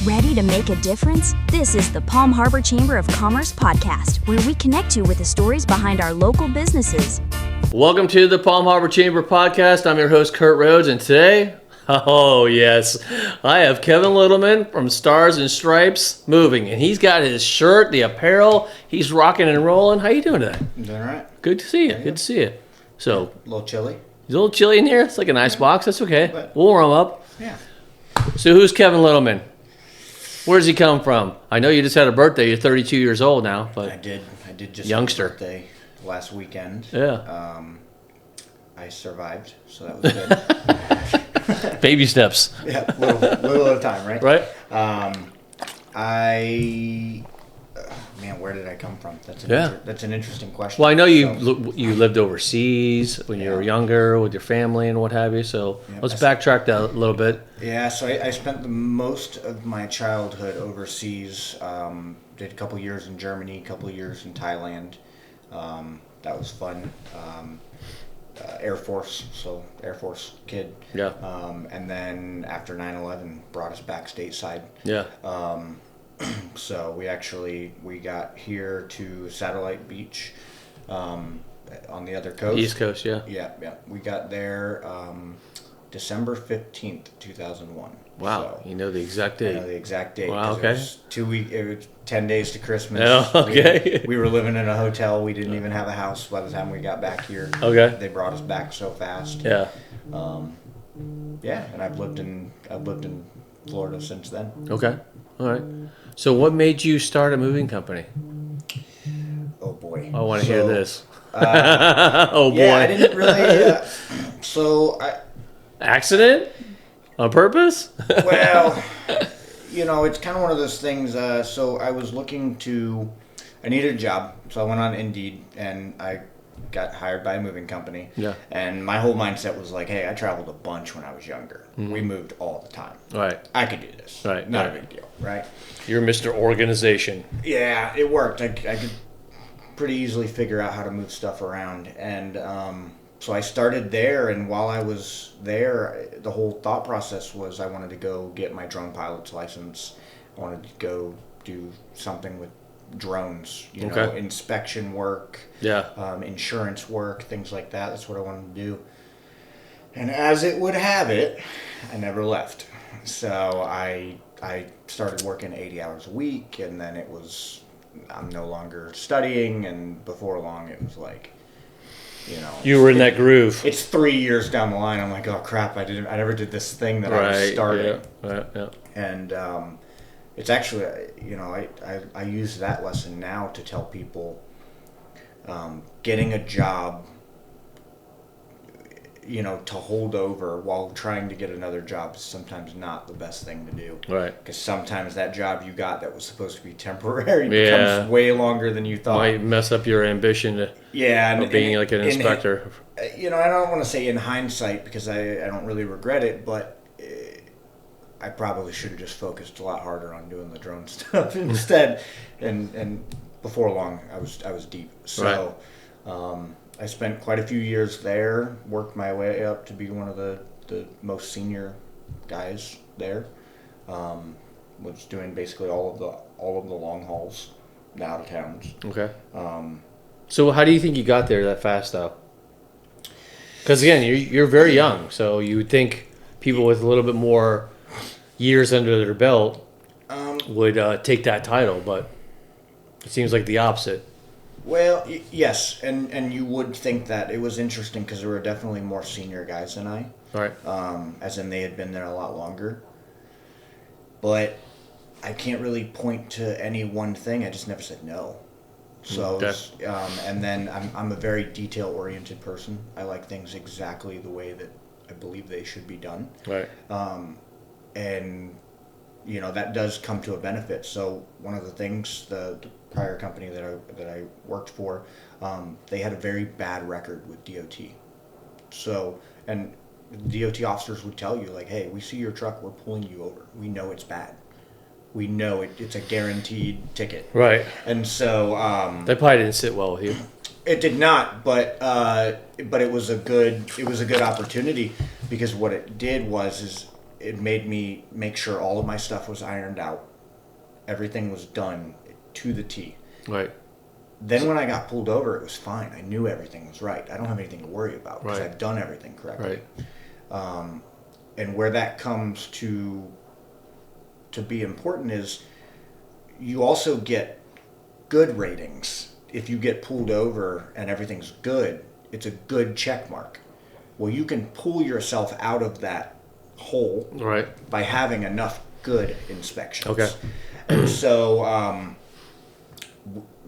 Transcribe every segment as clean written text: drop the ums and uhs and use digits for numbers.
Ready to make a difference? This is the Palm Harbor Chamber of Commerce podcast, where we connect you with the stories behind our local businesses. Welcome to the Palm Harbor Chamber podcast. I'm your host, Kert Rhodes, and today, oh yes, I have Kevin Littleman from Stars and Stripes Moving, and he's got his shirt, the apparel, he's rocking and rolling. How you doing today? I'm doing all right. Good to see you. Good to see you. So, A little chilly. it's a little chilly in here. It's like an ice box. That's okay. But- We'll warm up. Yeah. So, who's Kevin Littleman? Where does he come from? I know you just had a birthday. You're 32 years old now, but I did just Youngster. have a birthday last weekend. yeah, I survived, so that was good. baby steps, Yeah, little at a time, right? right? Man, where did I come from? That's an interesting question. Well, I know you So, you lived overseas when you were younger with your family and what have you. So Yeah, let's backtrack that a little bit. yeah, so I spent the most of my childhood overseas. Did a couple years in Germany, a couple years in Thailand. That was fun. Air Force, so Air Force kid. Yeah. And then after 9/11, brought us back stateside. Yeah. So we got here to Satellite Beach, on the other coast. East Coast. Yeah. Yeah. We got there December 15th, 2001. Wow. So, You know the exact I date. know the exact date. Wow, 'cause okay. It was 2 weeks. It was 10 days to Christmas. Oh, okay. We were living in a hotel. We didn't even have a house by the time we got back here. Okay. They brought us back so fast. Yeah. Yeah, and I've lived in Florida since then. Okay. All right. So what made you start a moving company? Oh boy. I want to hear So, this. Oh boy. Yeah, I didn't really. So I. Accident? On purpose? Well, it's kind of one of those things. So I was I needed a job, so I went on Indeed and I got hired by a moving company. Yeah. And my whole mindset was like, hey, I traveled a bunch when I was younger. Mm-hmm. We moved all the time. Right. I could do this. Right, Not right. a big deal, right? You're Mr. Organization. Yeah, it worked. I could pretty easily figure out how to move stuff around. And so I started there, and while I was there, the whole thought process was I wanted to go get my drone pilot's license. I wanted to go do something with drones, Okay. inspection work, Yeah. insurance work, things like that. That's what I wanted to do. And as it would have it, I never left. So I started working 80 hours a week, and then I'm no longer studying, and before long it was like, You were in that groove. it's 3 years down the line. I'm like, oh crap, I never did this thing that I was starting. Yeah. Right. Yeah. And it's actually, I use that lesson now to tell people, getting a job, to hold over while trying to get another job is sometimes not the best thing to do. Right. Because sometimes that job you got that was supposed to be temporary Yeah. becomes way longer than you thought. Might mess up your ambition Yeah, of being like an inspector. I don't want to say in hindsight because I don't really regret it, but I probably should have just focused a lot harder on doing the drone stuff instead. And before long, I was deep. So I spent quite a few years there, worked my way up to be one of the most senior guys there. Was doing basically all of the long hauls, the out of towns. Okay. So how do you think you got there that fast, though? Because again, you're very young, so you would think people with a little bit more years under their belt would take that title, but it seems like the opposite. Well, yes, and you would think that. It was interesting because there were definitely more senior guys than I. All right. As in they had been there a lot longer. But I can't really point to any one thing. I just never said no. So, Okay. and then I'm a very detail-oriented person. I like things exactly the way that I believe they should be done. Right. And that does come to a benefit. So one of the things, the prior company that I worked for, they had a very bad record with DOT. So, and DOT officers would tell you, like, hey, we see your truck, we're pulling you over. We know it's bad. We know it's a guaranteed ticket. Right. And so That probably didn't sit well with you. It did not, but it was a good opportunity, because what it did was it made me make sure all of my stuff was ironed out. Everything was done to the T. Right. Then when I got pulled over, it was fine. I knew everything was right. I don't have anything to worry about because Right. I've done everything correctly. Right. And where that comes to be important is you also get good ratings. If you get pulled over and everything's good, it's a good check mark. Well, you can pull yourself out of that hole Right. by having enough good inspections. Okay. And so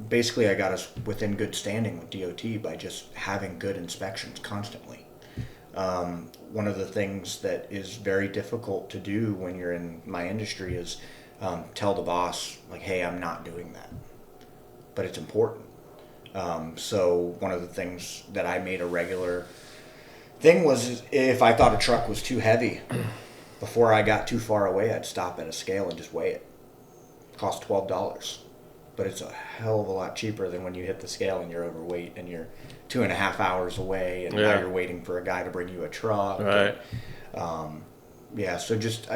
basically I got us within good standing with DOT by just having good inspections constantly. One of the things that is very difficult to do when you're in my industry is tell the boss, like, hey, I'm not doing that. But it's important. So one of the things that I made a regular thing was if I thought a truck was too heavy, before I got too far away, I'd stop at a scale and just weigh it. It cost $12. But it's a hell of a lot cheaper than when you hit the scale and you're overweight and you're 2.5 hours away and now you're waiting for a guy to bring you a truck. Right. And, so just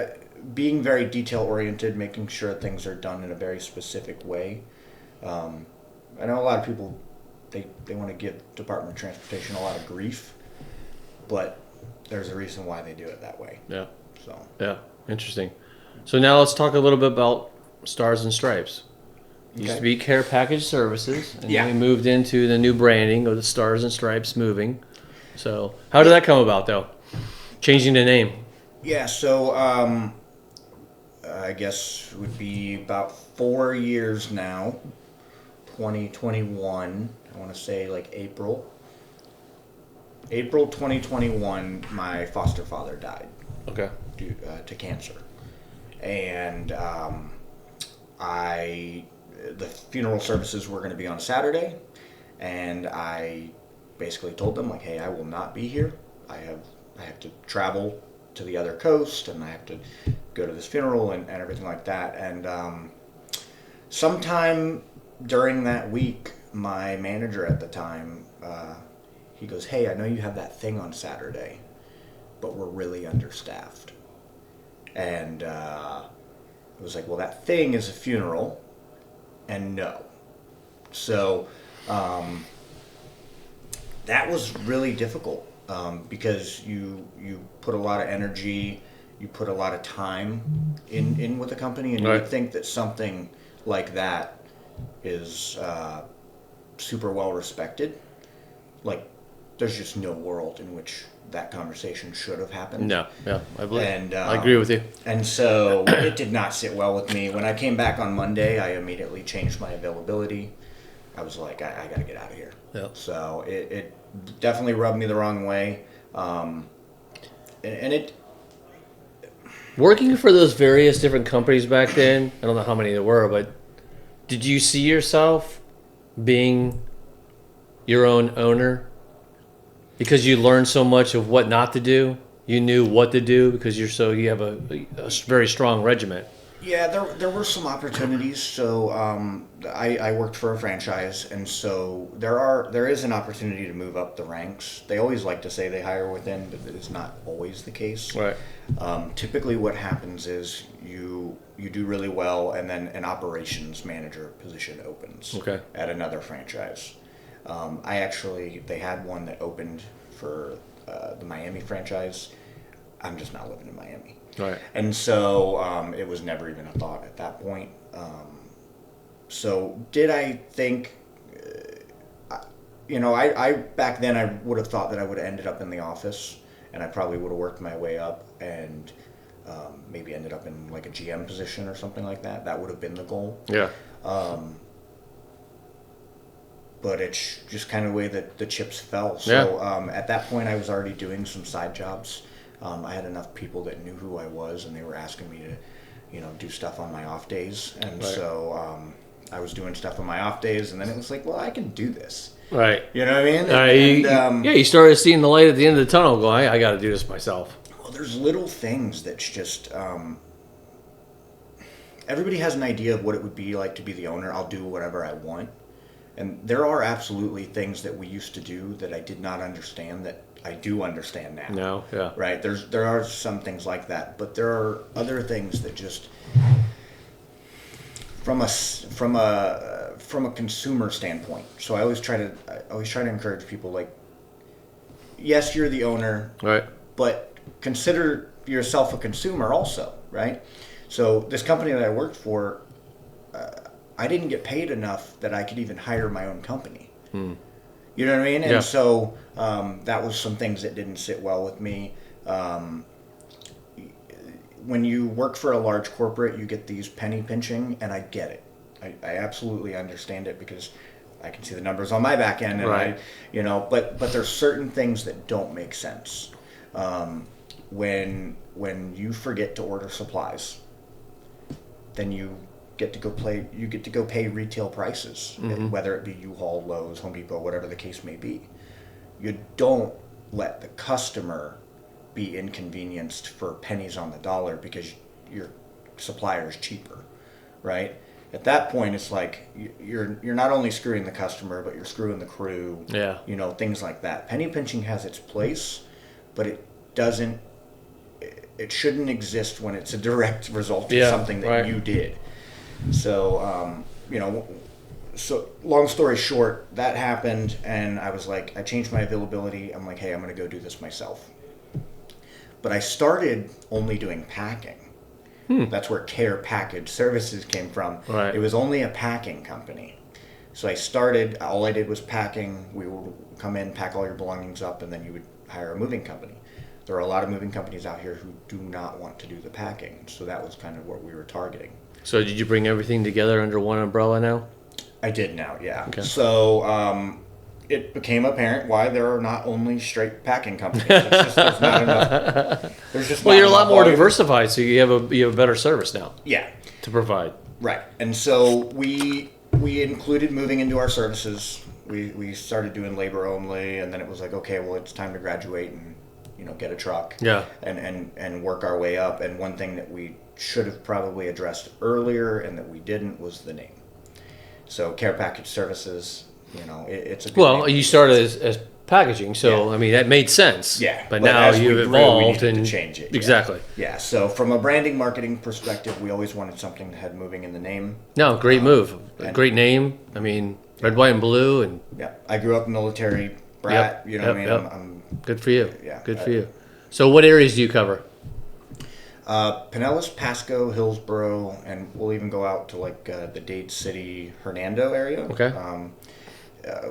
being very detail oriented, making sure things are done in a very specific way. I know a lot of people, they want to give Department of Transportation a lot of grief, but there's a reason why they do it that way. Yeah. So. Yeah. Interesting. So now let's talk a little bit about Stars and Stripes. Used to be Care Package Services, and then we moved into the new branding of the Stars and Stripes Moving. So how did that come about, though? Changing the name. Yeah, so I guess it would be about 4 years now, 2021, I want to say like April 2021, my foster father died. Okay. Due to cancer. And the funeral services were going to be on Saturday, and I basically told them, like, hey, I will not be here. I have to travel to the other coast, and I have to go to this funeral and everything like that. And sometime during that week, my manager at the time, he goes, hey, I know you have that thing on Saturday, but we're really understaffed. And it was like, well, that thing is a funeral, and no. So that was really difficult because you put a lot of energy, you put a lot of time in with the company, and you would think that something like that is super well respected. Like, there's just no world in which that conversation should have happened. No, yeah, I believe. And I agree with you. And so it did not sit well with me. When I came back on Monday, I immediately changed my availability. I was like, I got to get out of here. Yeah. So it definitely rubbed me the wrong way. And it... Working for those various different companies back then, I don't know how many there were, but did you see yourself being your own owner? Because you learned so much of what not to do, you knew what to do because you have a very strong regiment. Yeah, there were some opportunities. So I worked for a franchise, and so there is an opportunity to move up the ranks. They always like to say they hire within, but it's not always the case. Right. Typically, what happens is you do really well, and then an operations manager position opens at another franchise. They had one that opened for the Miami franchise. I'm just not living in Miami. Right. And so it was never even a thought at that point. So did I think, I back then I would have thought that I would have ended up in the office, and I probably would have worked my way up and maybe ended up in like a GM position or something like that. That would have been the goal. Yeah. But it's just kind of the way that the chips fell. So at that point, I was already doing some side jobs. I had enough people that knew who I was, and they were asking me to, do stuff on my off days. And so I was doing stuff on my off days, and then it was like, well, I can do this. Right. You know what I mean? You started seeing the light at the end of the tunnel. Going, I got to do this myself. Well, there's little things that's just. Everybody has an idea of what it would be like to be the owner. I'll do whatever I want. And there are absolutely things that we used to do that I did not understand that I do understand now. No, yeah. Right? There are some things like that, but there are other things that just from a consumer standpoint. So I always try to encourage people, like, yes, you're the owner, Right. but consider yourself a consumer also, right? So this company that I worked for, I didn't get paid enough that I could even hire my own company. You know what I mean? Yeah. And so that was some things that didn't sit well with me. When you work for a large corporate, you get these penny pinching, and I get it. I absolutely understand it because I can see the numbers on my back end, and Right. but there's certain things that don't make sense. When you forget to order supplies, then you get to go pay retail prices, whether it be U-Haul, Lowe's, Home Depot, whatever the case may be. You don't let the customer be inconvenienced for pennies on the dollar because your supplier is cheaper, right? At that point, it's like you're not only screwing the customer, but you're screwing the crew. Yeah. Things like that. Penny pinching has its place, but it doesn't. It shouldn't exist when it's a direct result of something that you did. So, so long story short, that happened, and I was like, I changed my availability. I'm like, hey, I'm going to go do this myself. But I started only doing packing. That's where Care Package Services came from. Right. It was only a packing company. So I started, all I did was packing. We would come in, pack all your belongings up, and then you would hire a moving company. There are a lot of moving companies out here who do not want to do the packing. So that was kind of what we were targeting. So did you bring everything together under one umbrella now? I did now, yeah. Okay. So it became apparent why there are not only straight packing companies. It's just, there's not enough. There's just Well, not you're a lot enough more volume. diversified, so you have a better service now Yeah, to provide. right. And so we included moving into our services. We started doing labor only, and then it was like, okay, well, it's time to graduate and get a truck. Yeah. And work our way up. And one thing that we should have probably addressed earlier and that we didn't was the name. So Care Package Services, it's a good Well, name. you started as packaging, so Yeah. I mean that made sense. Yeah, But but now as we you've grew, we evolved needed to and change it, yeah. Exactly. Yeah, so from a branding marketing perspective, we always wanted something that had moving in the name. No, great move. A and- great name. I mean, red, white, and blue, and Yeah, I grew up military brat. Yep, What I mean? yep. I'm good for you. Yeah, Good for you. So, what areas do you cover? Pinellas, Pasco, Hillsboro, and we'll even go out to like the Dade City, Hernando area. Okay.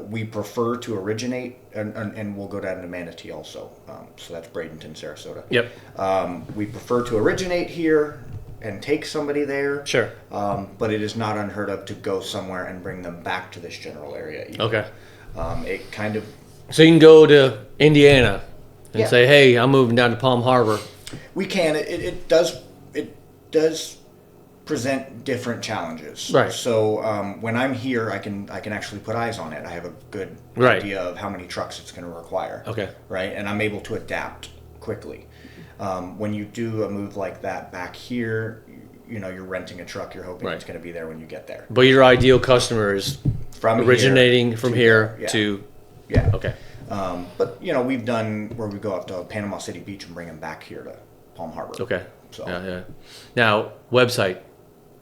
We prefer to originate, and we'll go down to Manatee also. So that's Bradenton, Sarasota. Yep. We prefer to originate here and take somebody there. Sure. But it is not unheard of to go somewhere and bring them back to this general area either. Okay. It kind of... So you can go to Indiana and Yeah. say, "Hey, I'm moving down to Palm Harbor." We can. It does present different challenges. Right. So when I'm here, I can actually put eyes on it. I have a good Right. idea of how many trucks it's going to require. Okay. Right, and I'm able to adapt quickly. When you do a move like that back here, you're renting a truck. You're hoping Right. it's going to be there when you get there. But your ideal customer is From originating here from to here there, yeah. to. Yeah. Okay. But we've done where we go up to Panama City Beach and bring them back here to Palm Harbor. Okay. So Yeah. Now, website.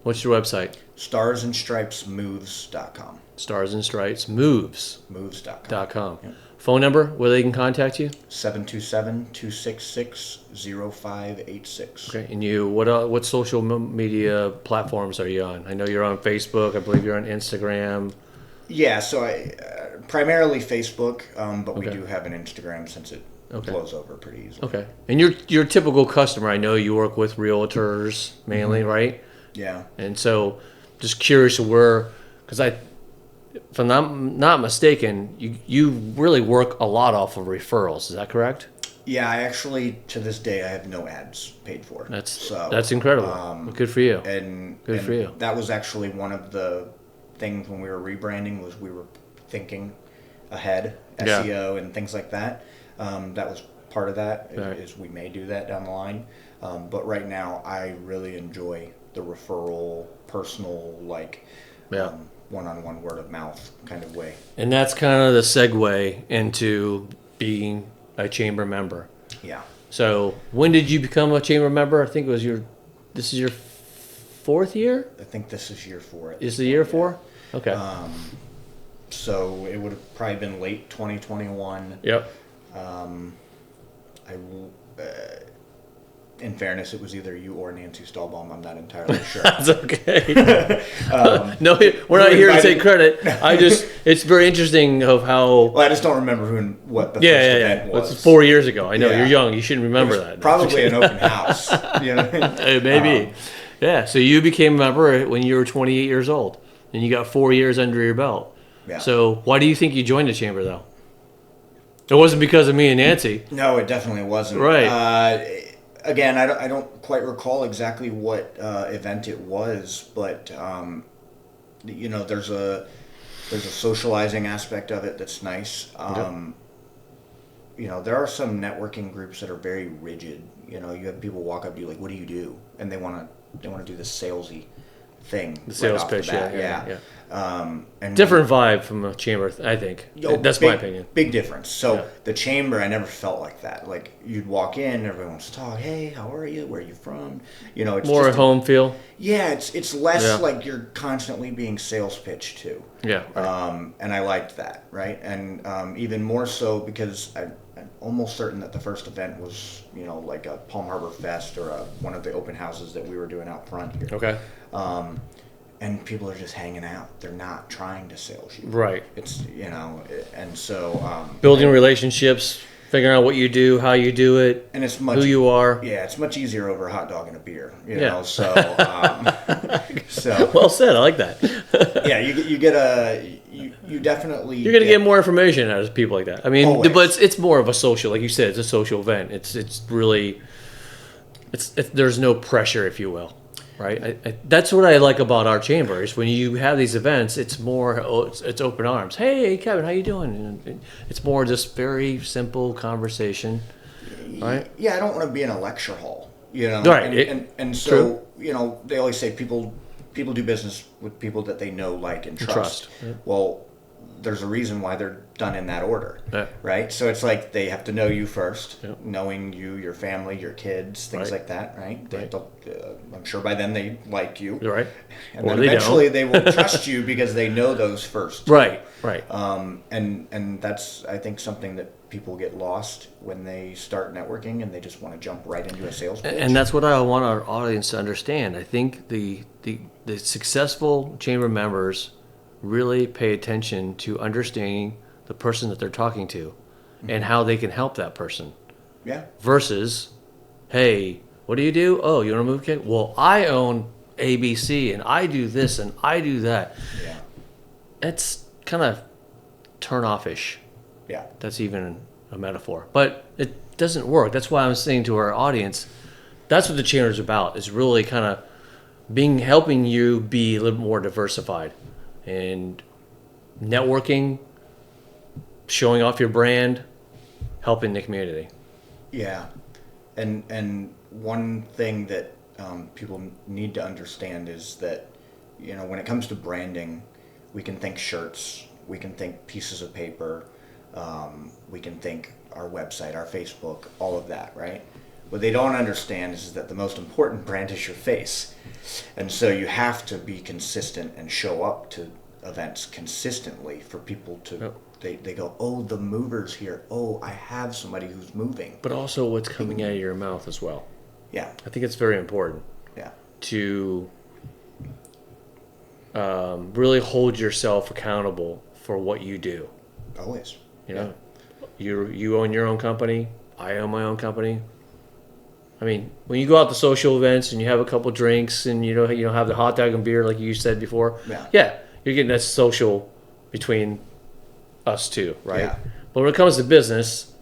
What's your website? starsandstripesmoves.com. Stars and Stripes Moves.com. Moves.com. Yeah. Phone number where they can contact you. 727-266-0586. Okay. And you, what social media platforms are you on? I know you're on Facebook. I believe you're on Instagram. Yeah, so I primarily Facebook, but we Okay. do have an Instagram since it Okay. flows over pretty easily. Okay. And your typical customer, I know you work with realtors mainly, right? Yeah. And so, just curious because if I'm not mistaken, you really work a lot off of referrals. Is that correct? Yeah, I actually, to this day, I have no ads paid for. That's incredible. Good for you. Good for you. That was actually one of the things when we were rebranding was we were thinking ahead, Yeah. SEO and things like that. That was part of that, Right. is we may do that down the line. But right now, I really enjoy the referral, personal, one-on-one word of mouth kind of way. And that's kind of the segue into being a chamber member. Yeah. So when did you become a chamber member? I think it was this is your 4th year? I think this is year 4. Is the year 4? Okay. So it would have probably been late 2021. Yep. In fairness, it was either you or Nancy Stahlbaum. I'm not entirely sure. That's okay. No, we're not here to take credit. It's very interesting of how. Well, I just don't remember who and what the first event was. It's 4 years ago. I know, Yeah. you're young. You shouldn't remember that. Probably an open house. You know? Maybe. Yeah, so you became a member when you were 28 years old, and you got 4 years under your belt. Yeah. So why do you think you joined the chamber, though? It wasn't because of me and Nancy. No, it definitely wasn't. Right. Again, I don't quite recall exactly what event it was, but you know, there's a socializing aspect of it that's nice. You know, there are some networking groups that are very rigid. You know, you have people walk up to you like, "What do you do?" and they want to do this salesy thing. The sales right off pitch, the bat. yeah. And Different vibe from a chamber, I think. That's my opinion. Big difference. So Yeah. the chamber, I never felt like that. Like you'd walk in, everyone wants to talk. Hey, how are you? Where are you from? You know, it's More just at home feel. Yeah, it's less Yeah. like you're constantly being sales pitched to. Yeah. Right. And I liked that, right? And even more so because I'm almost certain that the first event was, you know, like a Palm Harbor Fest or one of the open houses that we were doing out front here. Okay. And people are just hanging out. They're not trying to sales you. Right. It's, you know, and so... Building relationships, figuring out what you do, how you do it, and it's much, who you are. Yeah, it's much easier over a hot dog and a beer, you Yeah. know, so... so Well said. I like that. yeah, you get you definitely... You're going to get more information out of people like that. I mean, Always. but it's more of a social, like you said, it's a social event. It's really, there's no pressure, if you will, right? That's what I like about our chamber is when you have these events, it's more, it's open arms. Hey, Kevin, how you doing? And it's more just very simple conversation, right? Yeah, I don't want to be in a lecture hall, you know? Right. And so, True. you know, they always say people do business with people that they know, like, and trust. Yeah. Well, there's a reason why they're done in that order, Yeah. right? So it's like they have to know you first, Yeah. knowing you, your family, your kids, things Right. like that, right? Right. I'm sure by then they like you. You're right. And Or then they eventually don't. they will trust you because they know those first. Right. And that's, I think, something that people get lost when they start networking and they just want to jump right into a sales pitch. And that's what I want our audience to understand. I think the successful chamber members really pay attention to understanding the person that they're talking to and how they can help that person. Yeah. Versus, hey, what do you do? Oh, you want to move kit? Well, I own ABC and I do this and I do that. Yeah. It's kind of turn-off-ish. Yeah. That's even a metaphor. But it doesn't work. That's why I'm saying to our audience, that's what the chamber is about, is really kind of helping you be a little more diversified and networking, showing off your brand, helping the community. Yeah. And one thing that people need to understand is that, you know, when it comes to branding, we can think shirts, we can think pieces of paper, we can think our website, our Facebook, all of that, right? What they don't understand is that the most important brand is your face. And so you have to be consistent and show up to events consistently for people to, Yep. they go, oh, the mover's here. Oh, I have somebody who's moving. But also what's coming out of your mouth as well. Yeah, I think it's very important yeah, to really hold yourself accountable for what you do. always. You know, you own your own company. I own my own company. I mean, when you go out to social events and you have a couple drinks and you know have the hot dog and beer like you said before, Yeah. you're getting that social between us two, right? Yeah. But when it comes to business,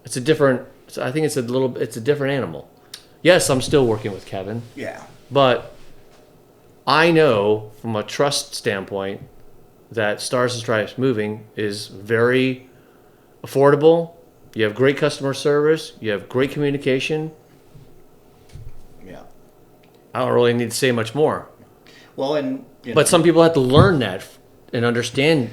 it's a different. I think it's a different animal. Yes, I'm still working with Kevin, Yeah, but I know from a trust standpoint that Stars and Stripes Moving is very affordable. You have great customer service. You have great communication. yeah. I don't really need to say much more. Well, and But some people have to learn that and understand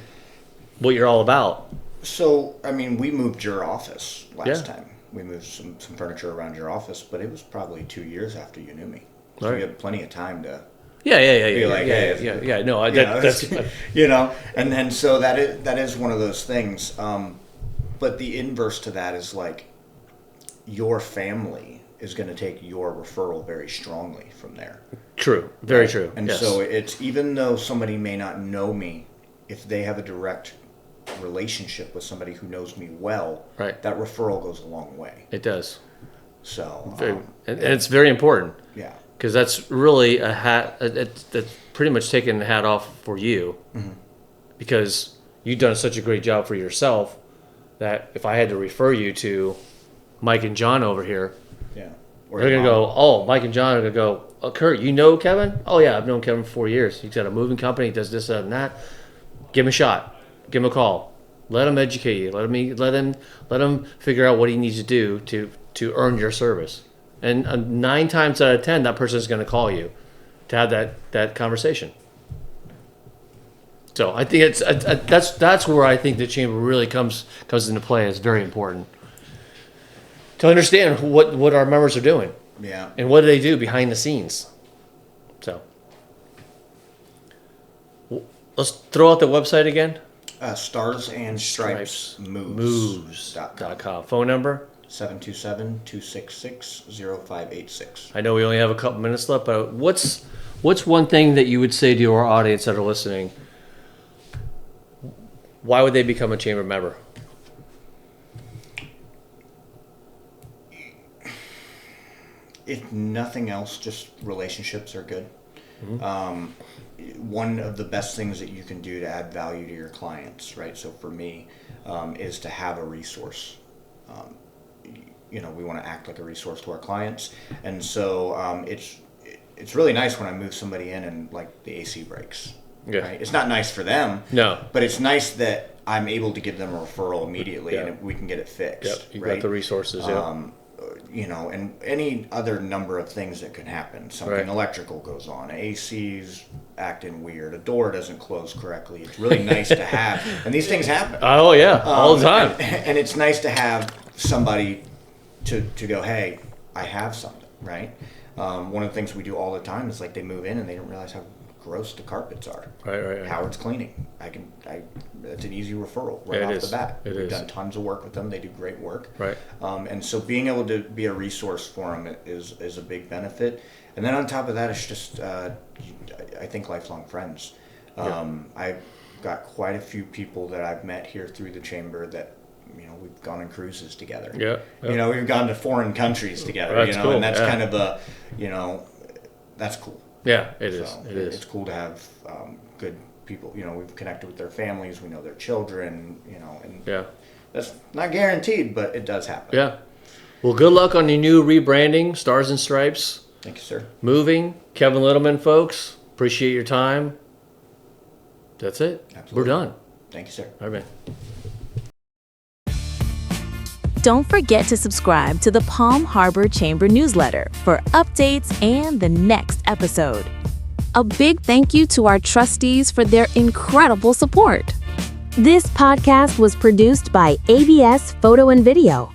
what you're all about. So, I mean, we moved your office last Yeah. time. We moved some furniture around your office, but it was probably 2 years after you knew me. So Right. you had plenty of time to, Yeah. like, hey, Yeah. No, you know, that's and so that is one of those things. But the inverse to that is like your family is going to take your referral very strongly from there. true. Very true. And yes. so it's, even though somebody may not know me, if they have a direct relationship with somebody who knows me well, Right. that referral goes a long way. It does. So, And it's very important. yeah. Because that's really a hat. That's pretty much taking the hat off for you, because you've done such a great job for yourself that if I had to refer you to Mike and John over here, Yeah. Or they're gonna mom. go, oh, Mike and John are gonna go, oh, Kurt, you know Kevin? Oh yeah, I've known Kevin for 4 years. He's got a moving company. He does this, that, and that. Give him a shot. Give him a call. Let him educate you. Let him figure out what he needs to do to earn your service. And 9 times out of 10, that person is going to call you to have that conversation. So I think that's where I think the chamber really comes into play. It's very important to understand what our members are doing Yeah. and what do they do behind the scenes. So let's throw out the website again. Stars and Stripes Moves.com. Moves.com. Phone number? 727-266-0586. I know we only have a couple minutes left, but what's one thing that you would say to our audience that are listening? Why would they become a chamber member? If nothing else, just relationships are good. One of the best things that you can do to add value to your clients, right? So for me, is to have a resource. We want to act like a resource to our clients, and so it's really nice when I move somebody in and like the AC breaks. Yeah. Right? It's not nice for them. No. But it's nice that I'm able to give them a referral immediately, Yeah. and we can get it fixed. Yep. You right? got the resources. Yeah. And any other number of things that can happen. Something Right. electrical goes on, AC's acting weird, a door doesn't close correctly. It's really nice to have, and these things happen. Oh yeah, all the time. And it's nice to have somebody to go, hey, I have something, right? One of the things we do all the time is like they move in and they don't realize how gross the carpets are. Right. Howard's Cleaning. It's an easy referral right Yeah, it off the is. bat. It We've is. done tons of work with them. They do great work. Right. And so being able to be a resource for them is a big benefit. And then on top of that, it's just, I think, lifelong friends. I've got quite a few people that I've met here through the chamber that, we've gone on cruises together. Yeah. We've gone to foreign countries together, That's cool. and that's Yeah. kind of that's cool. Yeah, it is. So It is. It's cool to have good people. We've connected with their families. We know their children. And Yeah. that's not guaranteed, but it does happen. Yeah. Well, good luck on your new rebranding, Stars and Stripes. Thank you, sir. Moving. Kevin Littleman, folks. Appreciate your time. That's it. Absolutely. We're done. Thank you, sir. All right, man. Don't forget to subscribe to the Palm Harbor Chamber newsletter for updates and the next episode. A big thank you to our trustees for their incredible support. This podcast was produced by ABS Photo and Video.